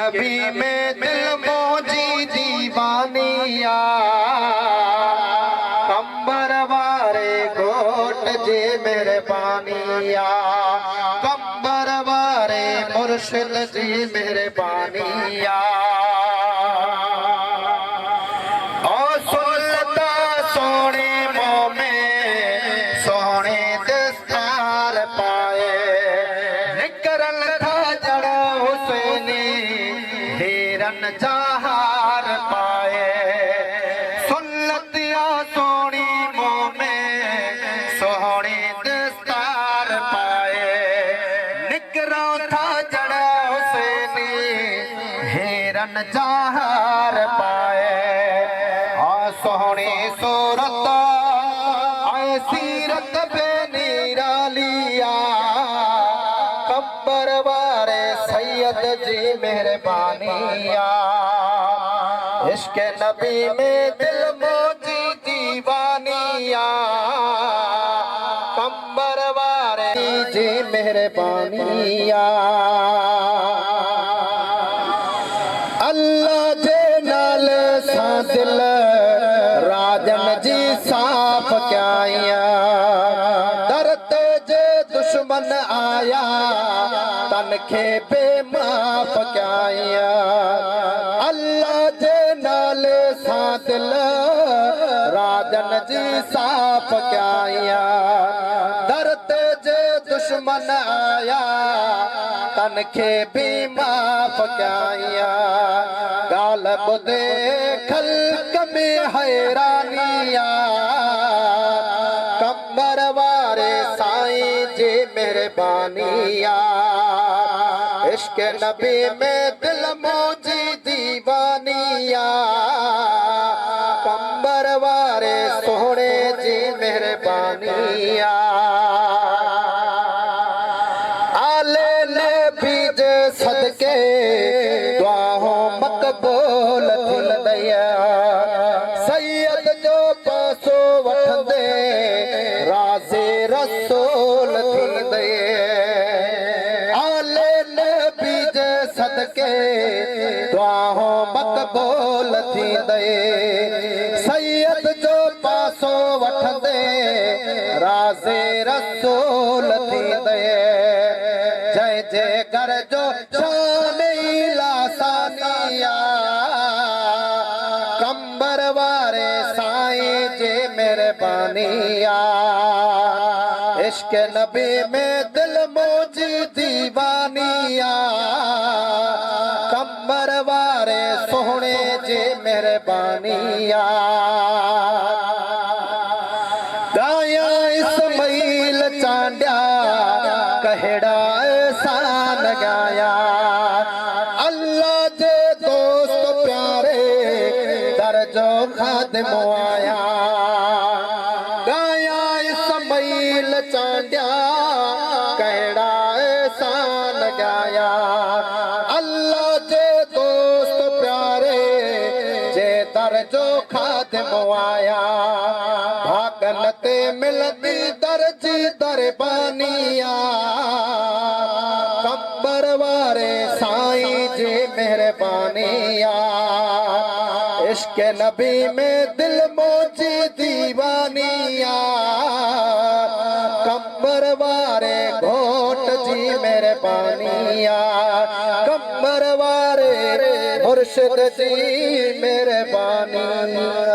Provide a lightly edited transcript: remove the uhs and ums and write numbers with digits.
नबी में दिल मौजी दीवानिया कंबर वारे घोट जे मेरे पानिया कंबर वारे मुर्शिद जी मेरे पानिया और सुनता सोने मोह में सोने दस्तार पाए निकरल था जड़ा हुसैनी हिरन जहार पाए सुनतिया सोनी मोह में सोने दस्तार पाए निकरा था जड़ा हुसैनी हिरन जहार पाए सोहनी सूरत आए सीरत पे निरालिया कंबर वारे सैयद जी मेहरबानिया इश्क नबी में दिल मौजी दीवानिया कंबर वारे जी मेहरबानिया अल्लाह जे नाल सा दिल राजन जी साफ क्या दर जे दुश्मन आया तन खे बेमाफ क्या अल्लाह जे नाले सा दिल राजन जी साफ क्या दर जे दुश्मन आया तन खे बेमाफ क्या गाल बुदे खल्क में हैरानिया कंबर वारे साईं जी मेहरबानिया इश्क नबी में दिल मौजी दीवानिया कंबर वारे सोहने जी मेहरबानिया आले नबी जे सदके दुआओं मकबूल थिल दया सैयद जो पासो वठंदे राज़े रसूल थींदे आले नबी जे सदके दुआओं मकबूल थींदे सैयद जो पासो वठंदे राज़े रसूल थींदे जय जय कर जो शान लासानिया कंबर वारे साईं जे मेहरबानिया इश्क नबी में दिल मौजी दीवानिया कंबर वारे सोहने जे मेहरबानिया गाया इस्माइल चांडिया कहड़ा एहसान गाया अल्लाह जे दोस्त प्यारे दर्जो खादिम आया गाया इस्माइल चांडिया कहड़ा एहसान गाया अल्लाह जे दोस्त प्यारे जे दर्जो खादिम आया भागन ते मिलती दर्जी दरबानिया कंबर वारे साईं जी मेहरबानिया इश्क नबी में दिल मौजी दीवानिया कंबर वारे घोट जी मेहरबानिया कंबर वारे मुर्शिद जी मेहरबानिया।